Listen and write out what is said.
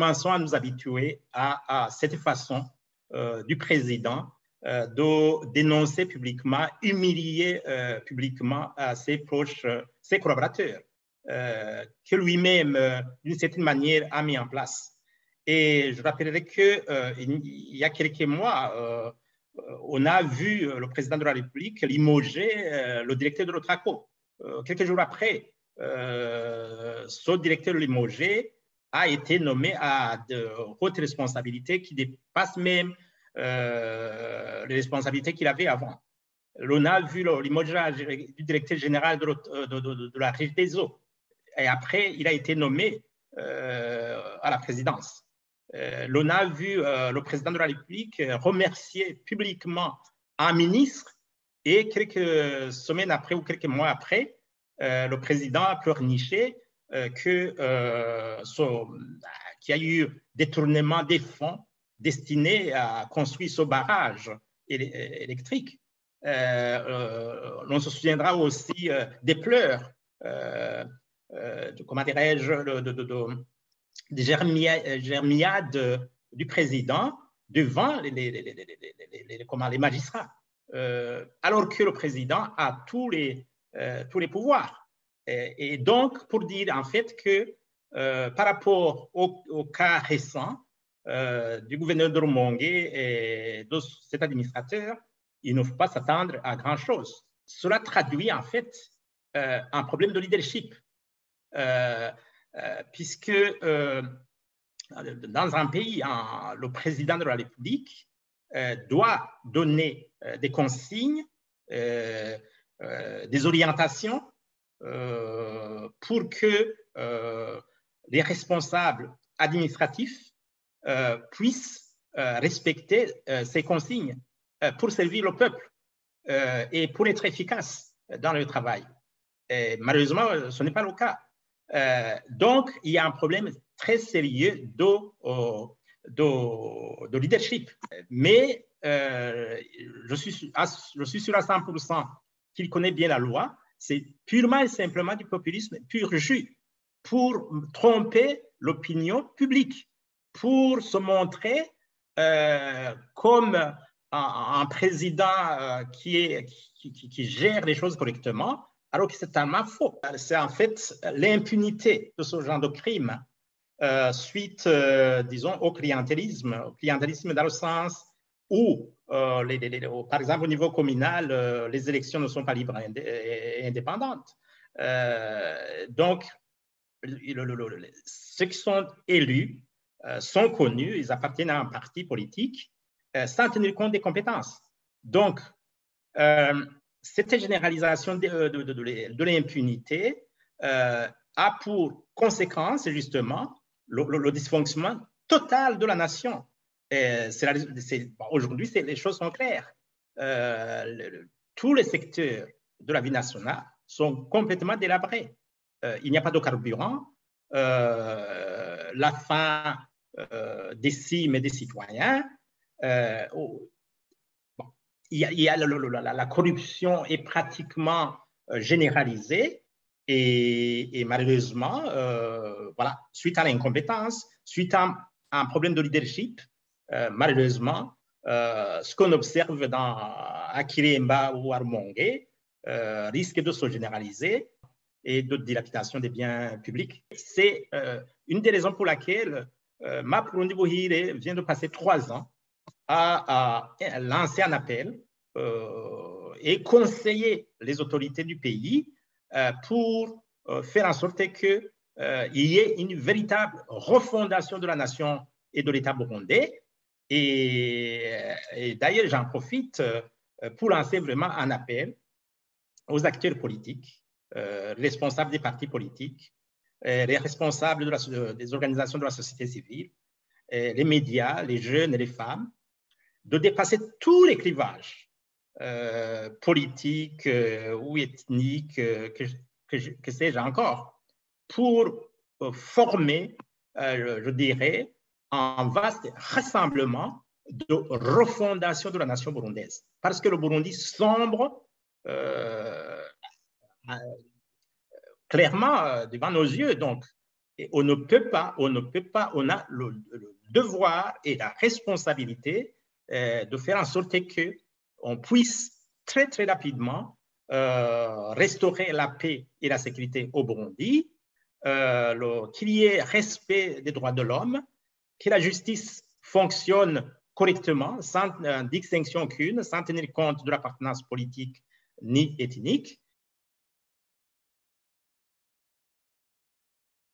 commençons à nous habituer à cette façon du président de dénoncer publiquement, humilier publiquement ses proches, ses collaborateurs, que lui-même, d'une certaine manière, a mis en place. Et je rappellerai qu'il y a quelques mois, on a vu le président de la République limoger le directeur de l'Otraco. Quelques jours après, ce directeur limogé a été nommé à de hautes responsabilités qui dépassent même les responsabilités qu'il avait avant. On a vu le limogeage du directeur général de la Régie des eaux. Et après, il a été nommé à la présidence. L'on a vu le président de la République remercier publiquement un ministre et quelques semaines après ou quelques mois après, le président a pleurniché qu'il y a eu détournement des fonds destinés à construire ce barrage électrique. On se souviendra aussi des pleurs, comment dirais-je, des germiades du président devant les magistrats, alors que le président a tous les pouvoirs. Et donc, pour dire en fait que par rapport au cas récent du gouverneur de Rumongue et de cet administrateur, il ne faut pas s'attendre à grand-chose. Cela traduit en fait un problème de leadership, puisque dans un pays, le président de la République doit donner des consignes, des orientations pour que les responsables administratifs puissent respecter ces consignes pour servir le peuple et pour être efficaces dans le travail. Et malheureusement, ce n'est pas le cas. Donc, il y a un problème très sérieux de leadership. Mais je suis sûr à 100% qu'il connaît bien la loi. C'est purement et simplement du populisme pur jus pour tromper l'opinion publique, pour se montrer comme un président qui gère les choses correctement, alors que c'est tellement faux. C'est en fait l'impunité de ce genre de crime suite, disons, au clientélisme dans le sens où, par exemple, au niveau communal, les élections ne sont pas libres et indépendantes. Donc, ceux qui sont élus sont connus, ils appartiennent à un parti politique sans tenir compte des compétences. Donc, cette généralisation de l'impunité a pour conséquence, justement, le dysfonctionnement total de la nation. Aujourd'hui, les choses sont claires. Tous les secteurs de la vie nationale sont complètement délabrés. Il n'y a pas de carburant. La faim décime des citoyens. La corruption est pratiquement généralisée et malheureusement, voilà, suite à l'incompétence, suite à un problème de leadership, malheureusement, ce qu'on observe à Kiremba ou à Rumongue risque de se généraliser et de dilapidation des biens publics. C'est une des raisons pour laquelle Mapurundi Buhire vient de passer 3 ans à lancer un appel et conseiller les autorités du pays pour faire en sorte qu'il y ait une véritable refondation de la nation et de l'État burundais. Et d'ailleurs, j'en profite pour lancer vraiment un appel aux acteurs politiques, responsables des partis politiques, les responsables des organisations de la société civile, les médias, les jeunes et les femmes, de dépasser tous les clivages politiques ou ethniques, que sais-je encore, pour former, je dirais, un vaste rassemblement de refondation de la nation burundaise. Parce que le Burundi sombre clairement devant nos yeux. Donc, Et on ne peut pas, on a le devoir et la responsabilité de faire en sorte qu'on puisse très, très rapidement restaurer la paix et la sécurité au Burundi, qu'il y ait respect des droits de l'homme, que la justice fonctionne correctement, sans distinction aucune, sans tenir compte de l'appartenance politique ni ethnique,